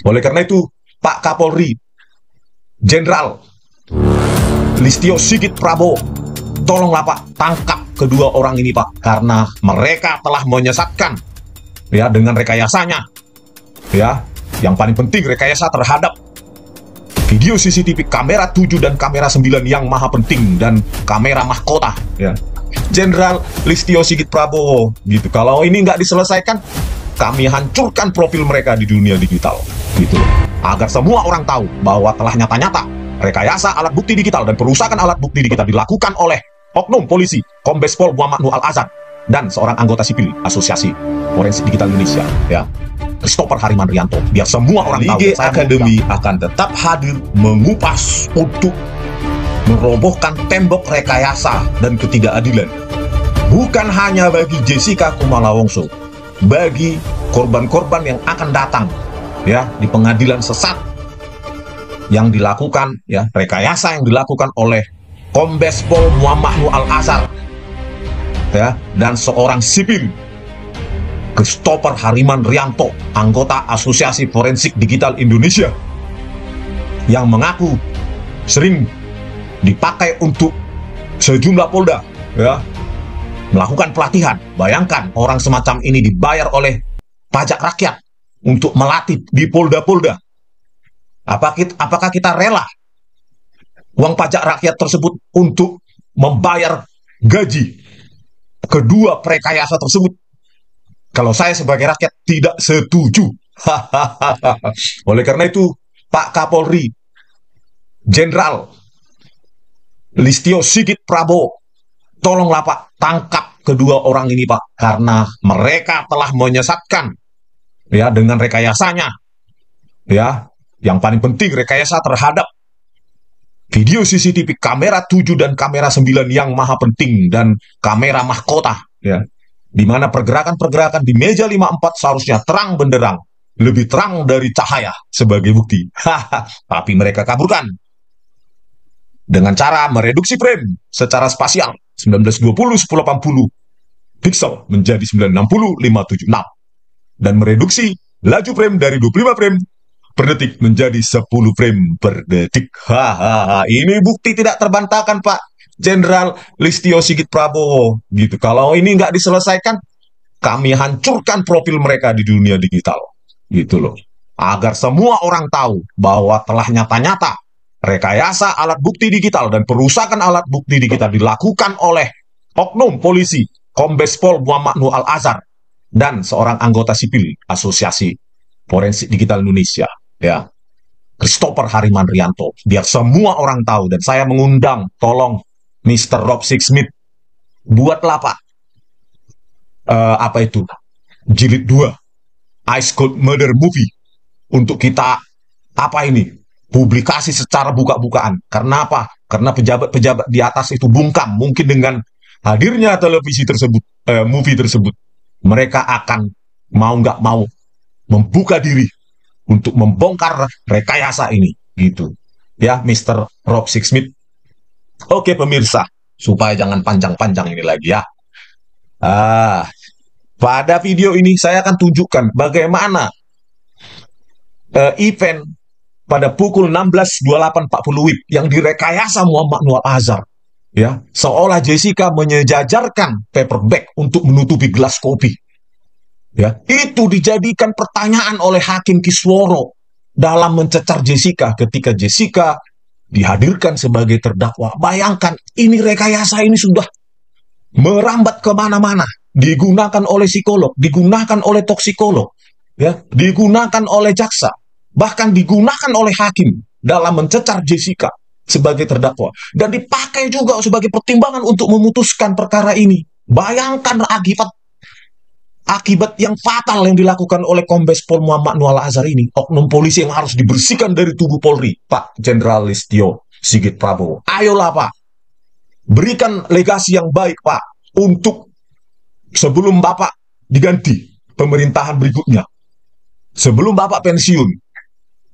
Oleh karena itu, Pak Kapolri, Jenderal Listio Sigit Prabowo, tolonglah Pak, tangkap kedua orang ini Pak, karena mereka telah menyesatkan ya dengan rekayasanya. Ya, yang paling penting rekayasa terhadap video CCTV kamera 7 dan kamera 9 yang maha penting dan kamera mahkota ya. Jenderal Listio Sigit Prabowo gitu. Kalau ini nggak diselesaikan, kami hancurkan profil mereka di dunia digital gitu loh. Agar semua orang tahu bahwa telah nyata-nyata rekayasa alat bukti digital dan perusakan alat bukti digital dilakukan oleh oknum polisi Kombes Pol Muhammad Nur Al-Azhar dan seorang anggota sipil Asosiasi Forensik Digital Indonesia ya, Christopher Hariman Rianto. Biar semua orang tahu. IG Academy akan tetap hadir mengupas untuk merobohkan tembok rekayasa dan ketidakadilan. Bukan hanya bagi Jessica Kumala Wongso, bagi korban-korban yang akan datang ya di pengadilan sesat yang dilakukan ya, rekayasa yang dilakukan oleh Kombes Pol Muhammad Nur Al-Azhar ya, dan seorang sipil Christopher Hariman Rianto, anggota Asosiasi Forensik Digital Indonesia, yang mengaku sering dipakai untuk sejumlah polda ya melakukan pelatihan. Bayangkan orang semacam ini dibayar oleh pajak rakyat untuk melatih di polda-polda. Apakah kita rela uang pajak rakyat tersebut untuk membayar gaji kedua rekayasa tersebut? Kalau saya sebagai rakyat tidak setuju. Oleh karena itu, Pak Kapolri, Jenderal Listio Sigit Prabowo, tolonglah Pak, tangkap kedua orang ini Pak, karena mereka telah menyesatkan ya dengan rekayasanya. Ya, yang paling penting rekayasa terhadap video CCTV kamera 7 dan kamera 9 yang maha penting dan kamera mahkota ya. Di mana pergerakan-pergerakan di meja 54 seharusnya terang benderang, lebih terang dari cahaya sebagai bukti. Tapi mereka kaburkan dengan cara mereduksi frame secara spasial 1920 1080 pixel menjadi 960 576 dan mereduksi laju frame dari 25 frame per detik menjadi 10 frame per detik. Ini bukti tidak terbantahkan Pak Jenderal Listio Sigit Prabowo gitu. Kalau ini nggak diselesaikan, kami hancurkan profil mereka di dunia digital gitu loh. Agar semua orang tahu bahwa telah nyata-nyata rekayasa alat bukti digital dan perusakan alat bukti digital dilakukan oleh oknum polisi Kombes Pol Muhammad Nur Al-Azhar dan seorang anggota sipil Asosiasi Forensik Digital Indonesia ya, Christopher Hariman Rianto. Biar semua orang tahu, dan saya mengundang, tolong Mr. Rob Sixsmith, buatlah Pak apa itu jilid 2 Ice Cold Murder Movie untuk kita publikasi secara buka-bukaan. Karena apa? Karena pejabat-pejabat di atas itu bungkam. Mungkin dengan hadirnya televisi tersebut, movie tersebut, mereka akan mau nggak mau membuka diri untuk membongkar rekayasa ini gitu ya, Mr. Rob Sixsmith. Oke pemirsa, supaya jangan panjang-panjang ini lagi ya. Pada video ini saya akan tunjukkan bagaimana event pada pukul 16.28.40 WIB yang direkayasa Muhammad Nur Al-Azhar ya, seolah Jessica menyejajarkan paper bag untuk menutupi gelas kopi. Ya, itu dijadikan pertanyaan oleh Hakim Kisworo dalam mencecar Jessica ketika Jessica dihadirkan sebagai terdakwa. Bayangkan, ini rekayasa ini sudah merambat kemana-mana. Digunakan oleh psikolog, digunakan oleh toksikolog, ya, digunakan oleh jaksa, bahkan digunakan oleh hakim dalam mencecar Jessica sebagai terdakwa. Dan dipakai juga sebagai pertimbangan untuk memutuskan perkara ini. Bayangkan akibat yang fatal yang dilakukan oleh Kombes Pol Muhammad Nur Al-Azhar ini, oknum polisi yang harus dibersihkan dari tubuh Polri, Pak Jenderal Listio Sigit Prabowo. Ayolah Pak, berikan legasi yang baik Pak, untuk sebelum Bapak diganti pemerintahan berikutnya, sebelum Bapak pensiun,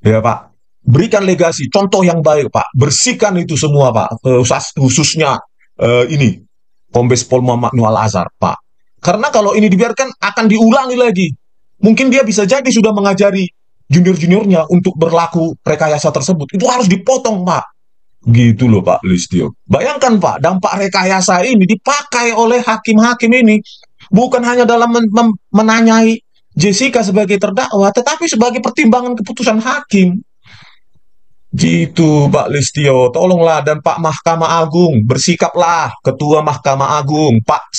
ya Pak, berikan legasi, contoh yang baik Pak, bersihkan itu semua Pak, khususnya ini, Kombes Pol Muhammad Nur Al-Azhar Pak. Karena kalau ini dibiarkan akan diulangi lagi. Mungkin dia bisa jadi sudah mengajari junior-juniornya untuk berlaku rekayasa tersebut. Itu harus dipotong, Pak. Gitu loh, Pak Listio. Bayangkan, Pak, dampak rekayasa ini dipakai oleh hakim-hakim ini bukan hanya dalam menanyai Jessica sebagai terdakwa, tetapi sebagai pertimbangan keputusan hakim. Gitu, Pak Listio. Tolonglah, dan Pak Mahkamah Agung, bersikaplah. Ketua Mahkamah Agung, Pak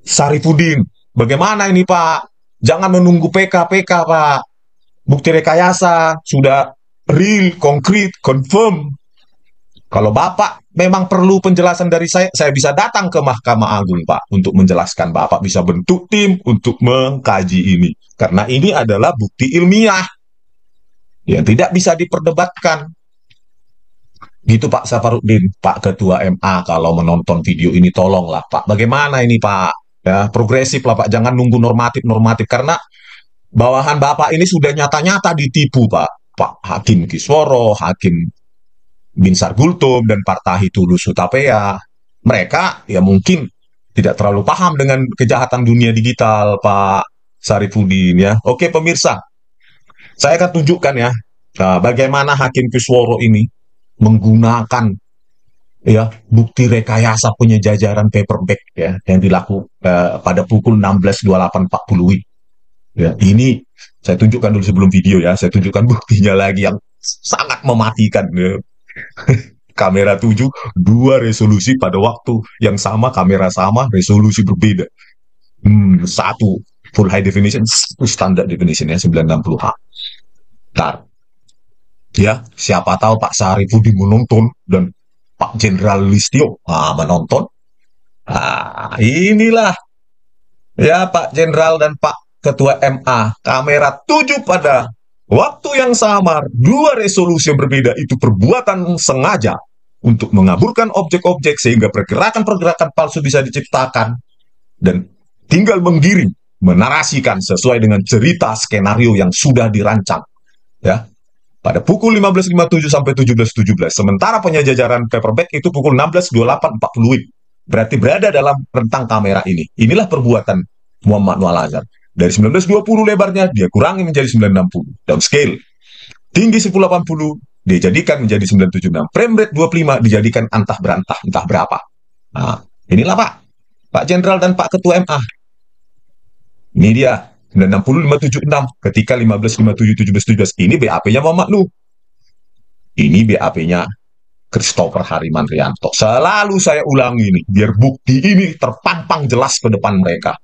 Sarifudin. Bagaimana ini, Pak? Jangan menunggu PK, Pak. Bukti rekayasa sudah real, konkret, confirm. Kalau Bapak memang perlu penjelasan dari saya bisa datang ke Mahkamah Agung, Pak, untuk menjelaskan. Bapak bisa bentuk tim untuk mengkaji ini. Karena ini adalah bukti ilmiah yang tidak bisa diperdebatkan. Gitu, Pak Safarudin, Pak Ketua MA, kalau menonton video ini tolonglah, Pak. Bagaimana ini, Pak? Ya, progresif lah, Pak. Jangan nunggu normatif-normatif. Karena bawahan Bapak ini sudah nyata-nyata ditipu, Pak. Pak Hakim Kisworo, Hakim Binsar Gultom, dan Partahi Tulus Hutapea. Mereka ya mungkin tidak terlalu paham dengan kejahatan dunia digital, Pak Sarifudin, ya. Oke, pemirsa, saya akan tunjukkan ya bagaimana Hakim Kisworo ini menggunakan ya bukti rekayasa penyejajaran paperback ya yang dilakukan pada pukul 16.28.40 ya. Ini saya tunjukkan dulu sebelum video ya. Saya tunjukkan buktinya lagi yang sangat mematikan ya. Kamera 7, dua resolusi pada waktu yang sama, kamera sama, resolusi berbeda. Satu full high definition, satu standard definition ya 960H. Ntar, ya siapa tahu Pak Sarifudin menonton dan Pak Jenderal Listio menonton. Inilah ya Pak Jenderal dan Pak Ketua MA, kamera 7 pada waktu yang sama, dua resolusi yang berbeda. Itu perbuatan sengaja untuk mengaburkan objek-objek sehingga pergerakan-pergerakan palsu bisa diciptakan dan tinggal menggiring, menarasikan sesuai dengan cerita skenario yang sudah dirancang ya pada pukul 15.57 sampai 17.17. Sementara penyejajaran paperback itu pukul 16.28.40. Berarti berada dalam rentang kamera ini. Inilah perbuatan Muhammad Nual Azhar. Dari 1920 lebarnya dia kurangi menjadi 960 downscale. Tinggi 1080 dia jadikan menjadi 976. Frame rate 25 dijadikan antah berantah entah berapa. Nah, inilah Pak Jenderal dan Pak Ketua MA. Ini dia 960 576 ketika 15.57 17 ini BAP-nya Muhammad Nuh. Ini BAP-nya Christopher Hariman Rianto. Selalu saya ulangi ini biar bukti ini terpampang jelas ke depan mereka.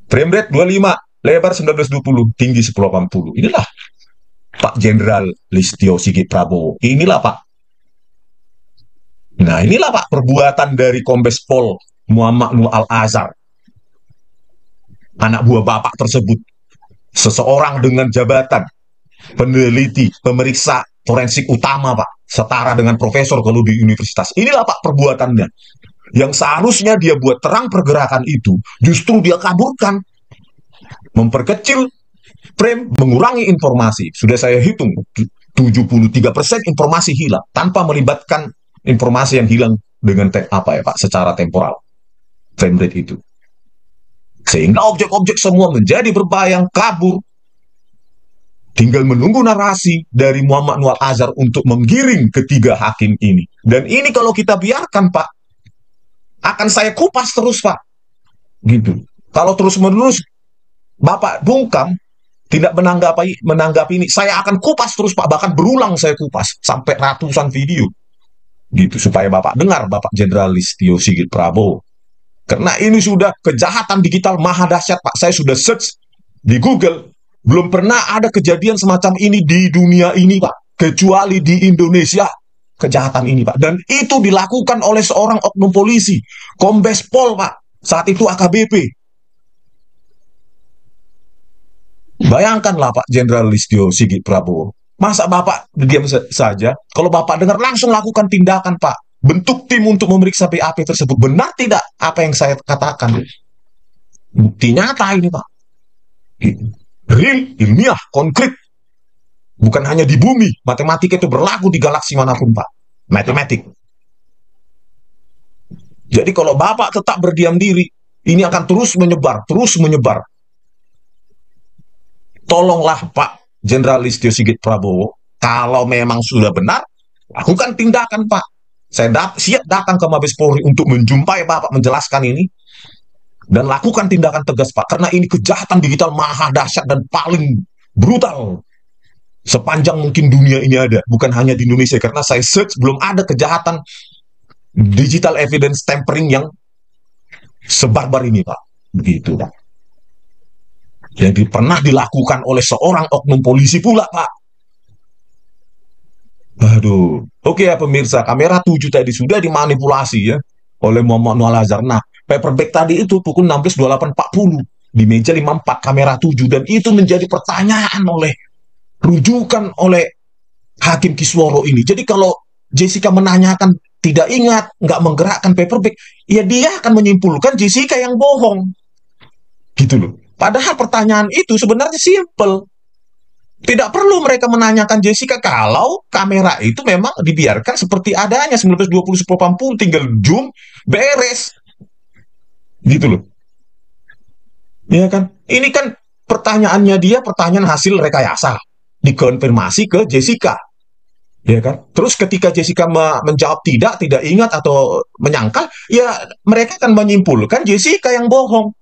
Frame rate 25, lebar 1920, tinggi 1080. Inilah Pak Jenderal Listio Sigit Prabowo. Inilah Pak. Nah, inilah Pak perbuatan dari Kombes Pol Muhammad Nual Azhar. Anak buah Bapak tersebut. Seseorang dengan jabatan peneliti, pemeriksa forensik utama, Pak. Setara dengan profesor kalau di universitas. Inilah Pak perbuatannya. Yang seharusnya dia buat terang pergerakan itu, justru dia kaburkan. Memperkecil frame, mengurangi informasi. Sudah saya hitung, 73% informasi hilang tanpa melibatkan informasi yang hilang dengan apa ya Pak, secara temporal. Frame rate itu. Sehingga objek-objek semua menjadi berbayang, kabur. Tinggal menunggu narasi dari Muhammad Nual Azhar untuk menggiring ketiga hakim ini. Dan ini kalau kita biarkan, Pak, akan saya kupas terus, Pak. Gitu. Kalau terus-menerus Bapak bungkam, tidak menanggapi ini, saya akan kupas terus, Pak. Bahkan berulang saya kupas sampai ratusan video. Gitu, supaya Bapak dengar, Bapak Jenderal Listio Sigit Prabowo. Karena ini sudah kejahatan digital maha dahsyat, Pak. Saya sudah search di Google. Belum pernah ada kejadian semacam ini di dunia ini, Pak. Kecuali di Indonesia. Kejahatan ini, Pak. Dan itu dilakukan oleh seorang oknum polisi. Kombes Pol, Pak. Saat itu AKBP. Bayangkanlah Pak Jenderal Listio Sigit Prabowo. Masa Bapak diam saja? Kalau Bapak dengar, langsung lakukan tindakan, Pak. Bentuk tim untuk memeriksa BAP tersebut. Benar tidak apa yang saya katakan? Bukti nyata ini, Pak. Real, ilmiah, konkret. Bukan hanya di bumi. Matematik itu berlaku di galaksi manapun, Pak. Matematik. Jadi kalau Bapak tetap berdiam diri, ini akan terus menyebar, terus menyebar. tolonglah Pak Jenderal Listio Sigit Prabowo, kalau memang sudah benar, lakukan tindakan Pak. Saya siap datang ke Mabes Polri untuk menjumpai Bapak menjelaskan ini, dan lakukan tindakan tegas Pak, karena ini kejahatan digital maha dahsyat dan paling brutal sepanjang mungkin dunia ini ada, bukan hanya di Indonesia, karena saya search belum ada kejahatan digital evidence tampering yang sebarbar ini Pak. Begitu Pak. Yang pernah dilakukan oleh seorang oknum polisi pula Pak. Aduh. Oke ya pemirsa, kamera 7 tadi sudah dimanipulasi ya oleh Muhammad Nual Azhar. Nah, paperback tadi itu pukul 16.28.40 di meja 54 kamera 7, dan itu menjadi pertanyaan rujukan oleh Hakim Kisworo ini. Jadi kalau Jessica menanyakan tidak ingat, nggak menggerakkan paperback, ya dia akan menyimpulkan Jessica yang bohong. Gitu loh. Padahal pertanyaan itu sebenarnya simple. Tidak perlu mereka menanyakan Jessica kalau kamera itu memang dibiarkan seperti adanya 1920-1080, tinggal zoom, beres. Gitu loh. Ya kan? Ini kan pertanyaannya dia pertanyaan hasil rekayasa, dikonfirmasi ke Jessica. Ya kan? Terus ketika Jessica menjawab tidak ingat atau menyangkal, ya mereka akan menyimpulkan Jessica yang bohong.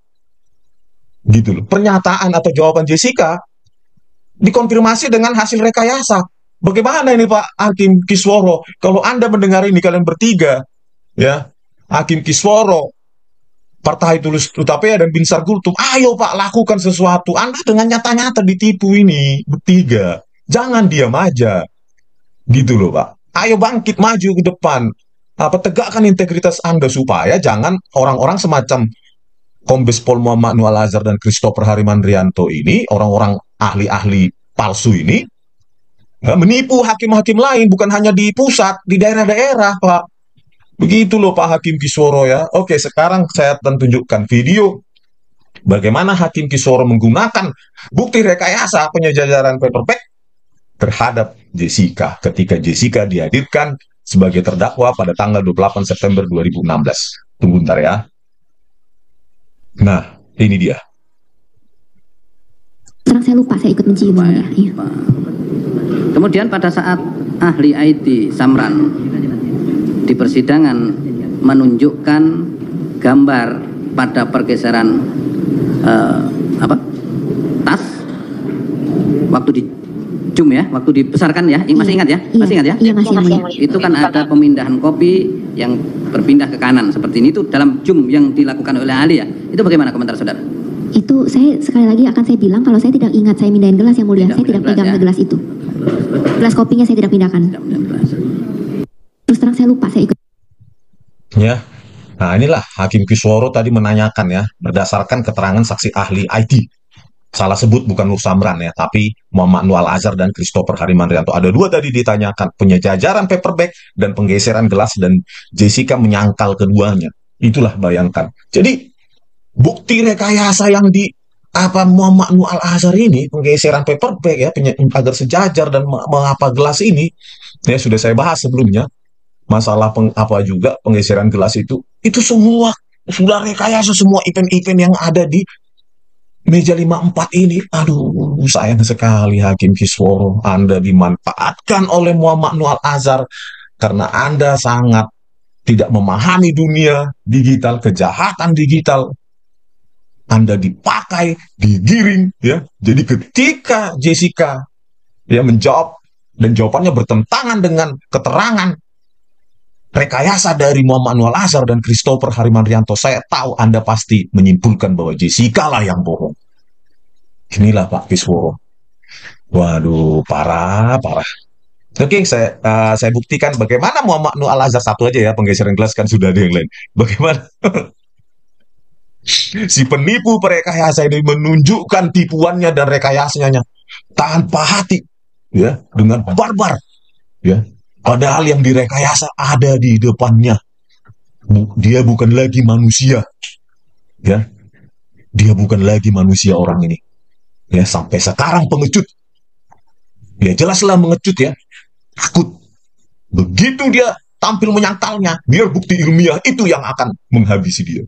Gitu loh. Pernyataan atau jawaban Jessica dikonfirmasi dengan hasil rekayasa. Bagaimana ini Pak Hakim Kisworo? Kalau Anda mendengar ini kalian bertiga, ya, Hakim Kisworo, Partai Tulus Utapea dan Binsar Gultum, ayo Pak lakukan sesuatu. Anda dengan nyata-nyata ditipu ini bertiga. Jangan diam aja. Gitu loh Pak. Ayo bangkit maju ke depan. Tegakkan integritas Anda supaya jangan orang-orang semacam Kombes Pol Muhammad Nual Azhar dan Christopher Harimandrianto ini, orang-orang ahli-ahli palsu ini, menipu hakim-hakim lain, bukan hanya di pusat, di daerah-daerah, Pak. Begitu loh Pak Hakim Kisworo ya. Oke, sekarang saya akan tunjukkan video bagaimana Hakim Kisworo menggunakan bukti rekayasa penyejajaran paperback terhadap Jessica ketika Jessica dihadirkan sebagai terdakwa pada tanggal 28 September 2016. Tunggu bentar ya. Nah, ini dia. Sekarang saya lupa, saya ikut mencium. Ya. Kemudian pada saat ahli IT Samran di persidangan menunjukkan gambar pada pergeseran tas waktu di zoom ya, waktu dibesarkan ya, masih ingat ya? Masih ingat ya? Iya, masih. Itu kan ada pemindahan kopi yang berpindah ke kanan seperti ini, itu dalam zoom yang dilakukan oleh ahli ya. Itu bagaimana komentar saudara? Itu saya sekali lagi akan saya bilang kalau saya tidak ingat saya mindahin gelas yang mulia, saya tidak pegang ke gelas itu. Gelas kopinya saya tidak pindahkan. Terus terang saya lupa, saya ikut. Ya. Nah, inilah Hakim Kisworo tadi menanyakan ya, berdasarkan keterangan saksi ahli IT. Salah sebut bukan Nur Samran ya, tapi Muhammad Nual Azhar dan Christopher Harimandrianto. Ada dua tadi ditanyakan, penyejajaran paperback dan penggeseran gelas, dan Jessica menyangkal keduanya. Itulah bayangkan. Jadi bukti rekayasa yang di Muhammad Nual Azhar ini, penggeseran paperback ya, agar sejajar dan mengapa gelas ini, ya sudah saya bahas sebelumnya. Masalah juga penggeseran gelas itu semua sudah rekayasa, semua event-event yang ada di meja 54 ini. Aduh, sayang sekali Hakim Kisworo, Anda dimanfaatkan oleh Muhammad Nual Azhar karena Anda sangat tidak memahami dunia digital, kejahatan digital. Anda dipakai, digiring ya. Jadi ketika Jessica ya menjawab dan jawabannya bertentangan dengan keterangan rekayasa dari Muhammad Nual Azhar dan Christopher Harimandrianto, saya tahu Anda pasti menyimpulkan bahwa Jessica lah yang bohong. Inilah Pak Kisworo. Waduh, parah. Oke, saya buktikan bagaimana Muhammad Nual Azhar, satu aja ya, penggeseran gelas kan sudah ada yang lain. Bagaimana si penipu perekayasa ini menunjukkan tipuannya dan rekayasanya tanpa hati, ya, dengan barbar, ya. Padahal yang direkayasa ada di depannya. Dia bukan lagi manusia. Ya. Dia bukan lagi manusia orang ini. Ya, sampai sekarang pengecut. Ya jelaslah mengecut ya. Takut. Begitu dia tampil menyangkalnya, biar bukti ilmiah itu yang akan menghabisi dia.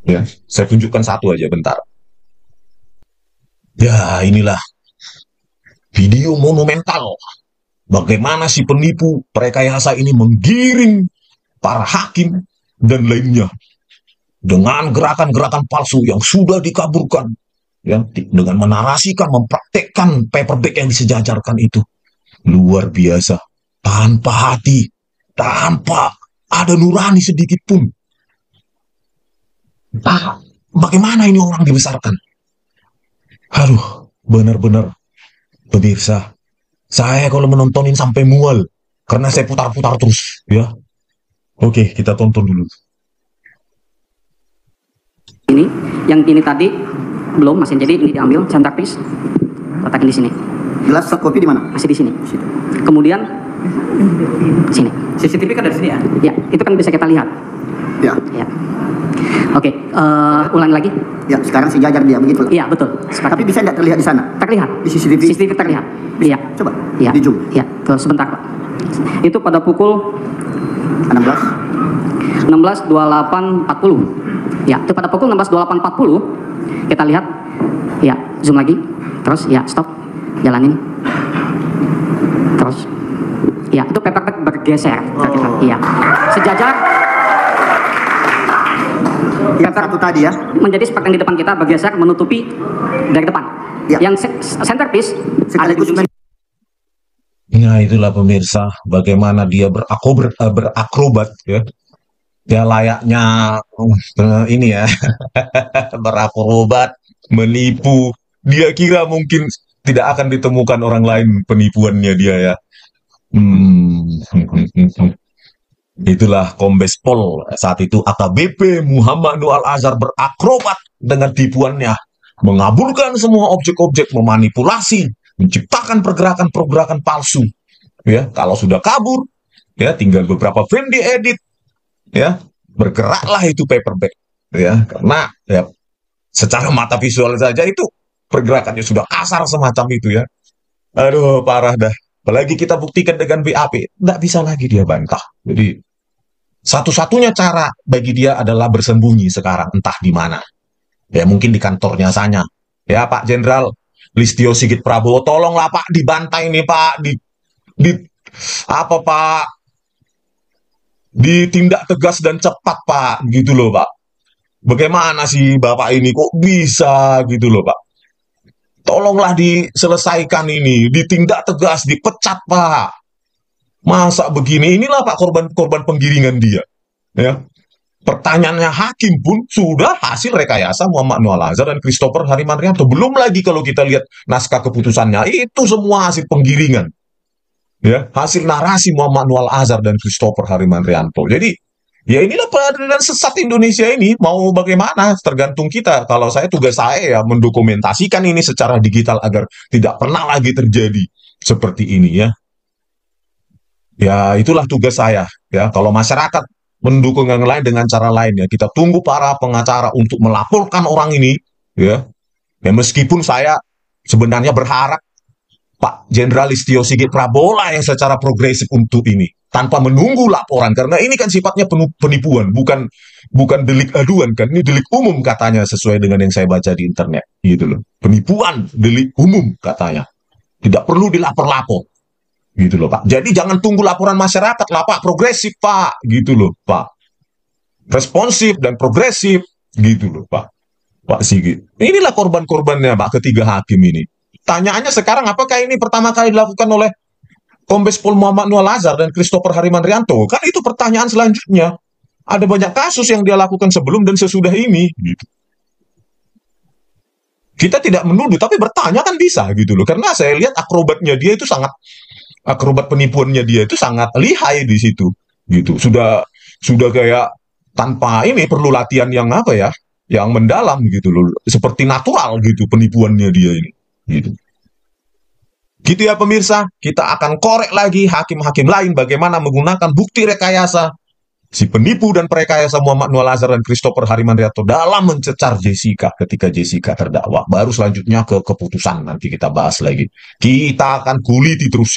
Ya, saya tunjukkan satu aja bentar. Ya, inilah video monumental bagaimana si penipu perekayasa ini menggiring para hakim dan lainnya dengan gerakan-gerakan palsu yang sudah dikaburkan, ya, dengan menarasikan, mempraktekkan paperback yang disejajarkan itu. Luar biasa, tanpa hati, tanpa ada nurani sedikit pun. Bagaimana ini orang dibesarkan? Aduh, benar-benar pemirsa, saya kalau menontonin sampai mual karena saya putar-putar terus, ya. Oke, kita tonton dulu. Ini yang ini tadi belum, masih, jadi ini diambil centerpiece, letakkan di sini. Gelas kopi di mana? Masih di sini. Kemudian sini. CCTV kan dari sini ya? Ya, itu kan bisa kita lihat. Ya. Ya. Oke, ulangi lagi. Ya, sekarang sejajar dia begitu. Iya, betul. Tapi bisa tidak terlihat di sana? Terlihat. Di CCTV? CCTV terlihat. Iya. Coba. Iya. Di zoom. Iya. Tuh, sebentar, Pak. Itu pada pukul 16.28.40. Ya, itu pada pukul 16.28.40 kita lihat. Ya, zoom lagi. Terus ya, stop. Jalanin. Terus. Ya, itu paperback bergeser. Iya. Sejajar. Yang satu tadi ya. Menjadi seperti yang di depan kita bergeser menutupi dari depan. Ya. Yang centerpiece ada di ujung. Nah, itulah pemirsa, bagaimana dia berakrobat, ya. Ya layaknya ini ya, berakrobat, menipu. Dia kira mungkin tidak akan ditemukan orang lain penipuannya dia, ya. Itulah Kombes Pol saat itu AKBP Muhammad Nur Al-Azhar berakrobat dengan tipuannya, mengaburkan semua objek-objek, memanipulasi, menciptakan pergerakan-pergerakan palsu. Ya, kalau sudah kabur, ya tinggal beberapa frame diedit, ya bergeraklah itu paperback, ya karena ya secara mata visual saja itu pergerakannya sudah kasar semacam itu, ya. Aduh, parah dah. Apalagi kita buktikan dengan BAP, tidak bisa lagi dia bantah. Jadi satu-satunya cara bagi dia adalah bersembunyi sekarang, entah di mana. Ya mungkin di kantornya saja. Ya Pak Jenderal Listio Sigit Prabowo, tolonglah Pak dibantai nih Pak, Pak, ditindak tegas dan cepat Pak, gitu loh Pak. Bagaimana sih Bapak ini kok bisa gitu loh Pak? Tolonglah diselesaikan ini, ditindak tegas, dipecat Pak. Masa begini? Inilah Pak korban penggiringan dia. Ya. Pertanyaannya hakim pun sudah hasil rekayasa Muhammad Nur Al-Azhar dan Christopher Harimanrianto. Belum lagi kalau kita lihat naskah keputusannya, itu semua hasil penggiringan. Ya, hasil narasi Muhammad Nur Al-Azhar dan Christopher Harimanrianto. Jadi, ya inilah peradilan sesat Indonesia ini. Mau bagaimana? Tergantung kita. Kalau tugas saya ya mendokumentasikan ini secara digital agar tidak pernah lagi terjadi seperti ini, ya. Ya, itulah tugas saya. Ya, kalau masyarakat mendukung yang lain dengan cara lain, ya kita tunggu para pengacara untuk melaporkan orang ini, ya. Ya meskipun saya sebenarnya berharap Pak Jenderal Listio Sigit Prabowo lah yang secara progresif untuk ini, tanpa menunggu laporan, karena ini kan sifatnya penipuan, bukan delik aduan kan, ini delik umum katanya sesuai dengan yang saya baca di internet, gitu loh. Penipuan delik umum katanya, tidak perlu dilapor-lapor. Gitu loh Pak. Jadi jangan tunggu laporan masyarakat lah Pak, progresif Pak, gitu loh Pak. Responsif dan progresif, gitu loh Pak. Pak Sigit. Inilah korban-korbannya Pak, ketiga hakim ini. Tanyaannya sekarang, apakah ini pertama kali dilakukan oleh Kombes Pol Muhammad Nur Al-Azhar dan Christopher Harimanrianto? Kan itu pertanyaan selanjutnya. Ada banyak kasus yang dia lakukan sebelum dan sesudah ini, gitu. Kita tidak menuduh, tapi bertanya kan bisa, gitu loh. Karena saya lihat akrobatnya dia itu akrobat penipuannya dia itu sangat lihai di situ, gitu. Sudah kayak tanpa ini perlu latihan yang yang mendalam gitu loh, seperti natural gitu penipuannya dia ini, gitu. Gitu ya pemirsa, kita akan korek lagi hakim-hakim lain bagaimana menggunakan bukti rekayasa si penipu dan perekayasa Muhammad Nur Al-Azhar dan Christopher Harimanrianto dalam mencecar Jessica ketika Jessica terdakwa. Baru selanjutnya ke keputusan, nanti kita bahas lagi. Kita akan kuliti terus